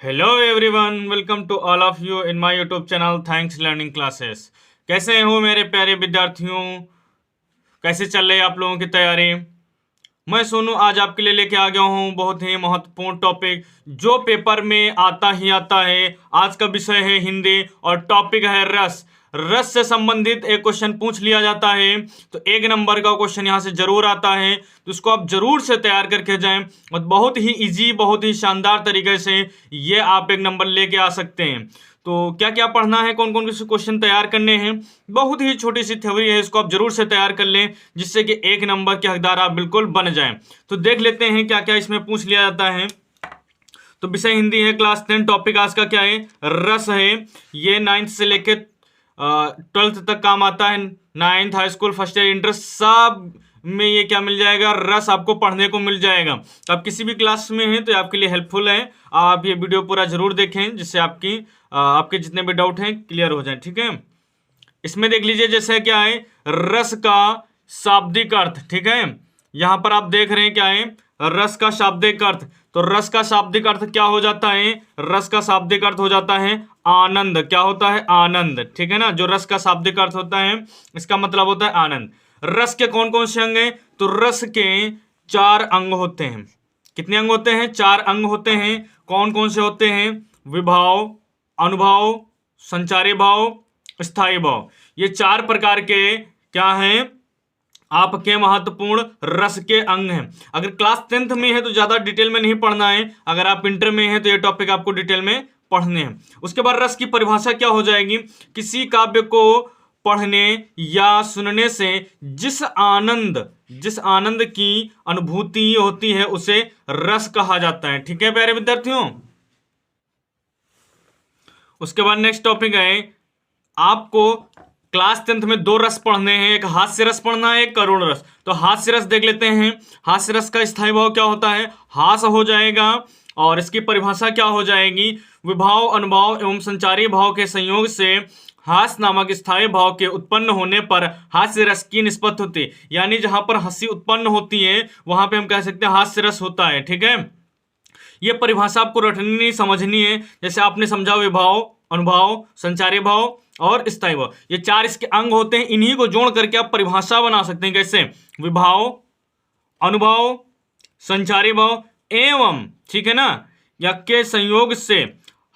Hello everyone, welcome to all of you in my YouTube channel thanks learning classes. कैसे हो मेरे प्यारे विद्यार्थियों? कैसे चल रही है आप लोगों की तैयारी? मैं सोनू आज आपके लिए लेके आ गया हूँ बहुत ही महत्वपूर्ण टॉपिक जो पेपर में आता ही आता है। आज का विषय है हिंदी और टॉपिक है रस। रस से संबंधित एक क्वेश्चन पूछ लिया जाता है तो 1 नंबर का क्वेश्चन यहाँ से जरूर आता है, तो उसको आप जरूर से तैयार करके जाएं और बहुत ही इजी, बहुत ही शानदार तरीके से ये आप 1 नंबर लेके आ सकते हैं। तो क्या क्या पढ़ना है, कौन कौन से क्वेश्चन तैयार करने हैं, बहुत ही छोटी सी थ्योरी है, इसको आप जरूर से तैयार कर लें जिससे कि 1 नंबर के हकदार आप बिल्कुल बन जाएं। तो देख लेते हैं क्या क्या इसमें पूछ लिया जाता है। तो विषय हिंदी है, क्लास 10, टॉपिक आज का क्या है? रस है। ये 9th से लेके 12th तक काम आता है। 9th high school, first year, inter, सब में ये क्या मिल जाएगा? रस आपको पढ़ने को मिल जाएगा। तो आप किसी भी क्लास में हैं तो ये आपके लिए हेल्पफुल है। आप ये वीडियो पूरा जरूर देखें जिससे आपके जितने भी डाउट हैं क्लियर हो जाए, ठीक है। इसमें देख लीजिए जैसे क्या है, रस का शाब्दिक अर्थ, ठीक है। यहां पर आप देख रहे हैं क्या है, रस का शाब्दिक अर्थ। तो रस का शाब्दिक अर्थ क्या हो जाता है? रस का शाब्दिक अर्थ हो जाता है आनंद। क्या होता है? आनंद, ठीक है ना। जो रस का शाब्दिक अर्थ होता है इसका मतलब होता है आनंद। रस के कौन कौन से अंग हैं? तो रस के 4 अंग होते हैं। कितने अंग होते हैं? 4 अंग होते हैं। कौन कौन से होते हैं? विभाव, अनुभव, संचारी भाव, स्थायी भाव। ये 4 प्रकार के क्या हैं? आपके महत्वपूर्ण रस के अंग हैं। अगर क्लास 10th में है तो ज्यादा डिटेल में नहीं पढ़ना है, अगर आप इंटर में है तो ये टॉपिक आपको डिटेल में पढ़ने हैं। उसके बाद रस की परिभाषा क्या हो जाएगी? किसी काव्य को पढ़ने या सुनने से जिस आनंद की अनुभूति होती है उसे रस कहा जाता है, ठीक है प्यारे विद्यार्थियों। उसके बाद नेक्स्ट टॉपिक है, आपको क्लास 10th में 2 रस पढ़ने हैं, एक हास्य रस पढ़ना है, एक करुण रस। तो हास्य रस देख लेते हैं। हास्य रस का स्थायी भाव क्या होता है? हास हो जाएगा। और इसकी परिभाषा क्या हो जाएगी? विभाव, अनुभाव एवं संचारी भाव के संयोग से हास नामक स्थायी भाव के उत्पन्न होने पर हास्य रस की निष्पत्ति होती है। यानी जहां पर हंसी उत्पन्न होती है वहां पे हम कह सकते हैं हास्य रस होता है, ठीक है। ये परिभाषा आपको रटनी समझनी है। जैसे आपने समझा विभाव, अनुभाव, संचारी भाव और स्थायी भाव, ये 4 इसके अंग होते हैं। इन्हीं को जोड़ करके आप परिभाषा बना सकते हैं। कैसे? विभाव, अनुभव, संचारी भाव एवं, ठीक है ना, या के संयोग से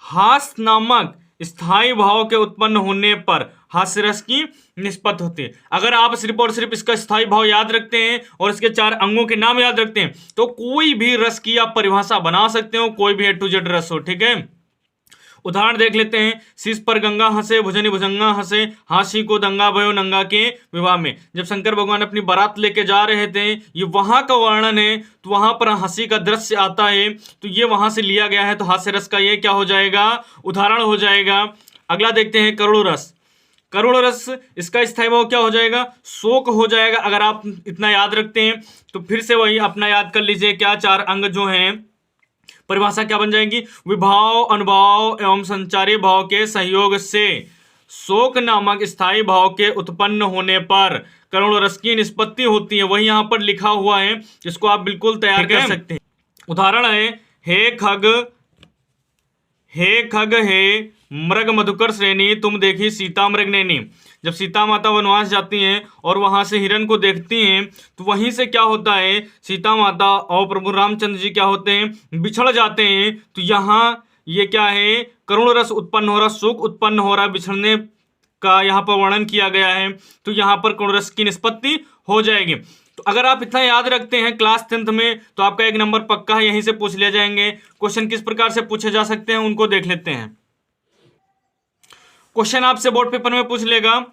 हास नामक स्थायी भाव के उत्पन्न होने पर हास्य रस की निष्पत्ति होती है। अगर आप सिर्फ और सिर्फ इसका स्थायी भाव याद रखते हैं और इसके 4 अंगों के नाम याद रखते हैं तो कोई भी रस की आप परिभाषा बना सकते हो, कोई भी A to Z रस हो, ठीक है। उदाहरण देख लेते हैं। शीश पर गंगा हंसे, भुजनी भुजंगा हंसे, हाशी को दंगा भयो नंगा के विवाह में। जब शंकर भगवान अपनी बारात लेके जा रहे थे, ये वहां का वर्णन है, तो वहां पर हंसी का दृश्य आता है, तो ये वहां से लिया गया है। तो हास्य रस का ये क्या हो जाएगा? उदाहरण हो जाएगा। अगला देखते हैं करुण रस। करुण रस, इसका स्थायी भाव क्या हो जाएगा? शोक हो जाएगा। अगर आप इतना याद रखते हैं तो फिर से वही अपना याद कर लीजिए, क्या 4 अंग जो हैं, परिभाषा क्या बन जाएगी? विभाव, अनुभाव एवं संचारी भाव के सहयोग से शोक नामक स्थायी भाव के उत्पन्न होने पर करुण रस की निष्पत्ति होती है। वही यहां पर लिखा हुआ है, जिसको आप बिल्कुल तैयार कर सकते हैं। उदाहरण है, हे खग हे मृग मधुकर श्रेणी, तुम देखी सीता मृग नैनी। जब सीता माता वनवास जाती हैं और वहां से हिरण को देखती हैं तो वहीं से क्या होता है, सीता माता और प्रभु रामचंद्र जी क्या होते हैं? बिछड़ जाते हैं। तो यहाँ ये क्या है? करुण रस उत्पन्न हो रहा, शोक उत्पन्न हो रहा, बिछड़ने का यहाँ पर वर्णन किया गया है। तो यहाँ पर करुण रस की निष्पत्ति हो जाएगी। तो अगर आप इतना याद रखते हैं क्लास 10th में तो आपका 1 नंबर पक्का है, यहीं से पूछ ले जाएंगे। क्वेश्चन किस प्रकार से पूछे जा सकते हैं उनको देख लेते हैं। क्वेश्चन आपसे बोर्ड पेपर में पूछ लेगा,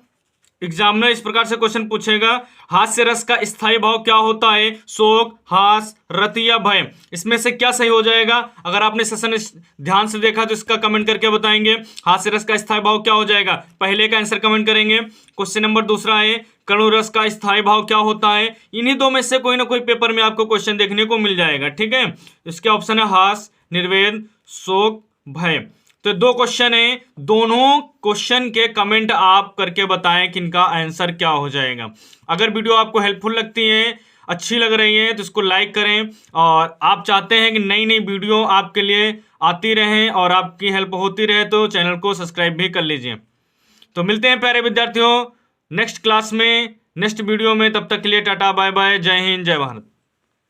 एग्जामिनर इस प्रकार से क्वेश्चन पूछेगा, हास्य रस का स्थायी भाव क्या होता है? शोक, हास, रति या भय। इसमें से क्या सही हो जाएगा? अगर आपने सेशन ध्यान से देखा तो इसका कमेंट करके बताएंगे। हास्य रस का स्थायी भाव क्या हो जाएगा? पहले का आंसर कमेंट करेंगे। क्वेश्चन नंबर दूसरा है, करुण रस का स्थायी भाव क्या होता है? इन्हीं 2 में से कोई ना कोई पेपर में आपको क्वेश्चन देखने को मिल जाएगा, ठीक है। इसके ऑप्शन है हास, निर्वेद, शोक, भय। तो 2 क्वेश्चन है, दोनों क्वेश्चन के कमेंट आप करके बताएं कि इनका आंसर क्या हो जाएगा। अगर वीडियो आपको हेल्पफुल लगती है, अच्छी लग रही है, तो इसको लाइक करें। और आप चाहते हैं कि नई नई वीडियो आपके लिए आती रहें और आपकी हेल्प होती रहे तो चैनल को सब्सक्राइब भी कर लीजिए। तो मिलते हैं प्यारे विद्यार्थियों नेक्स्ट क्लास में, नेक्स्ट वीडियो में। तब तक के लिए टाटा बाय बाय, जय हिंद जय भारत।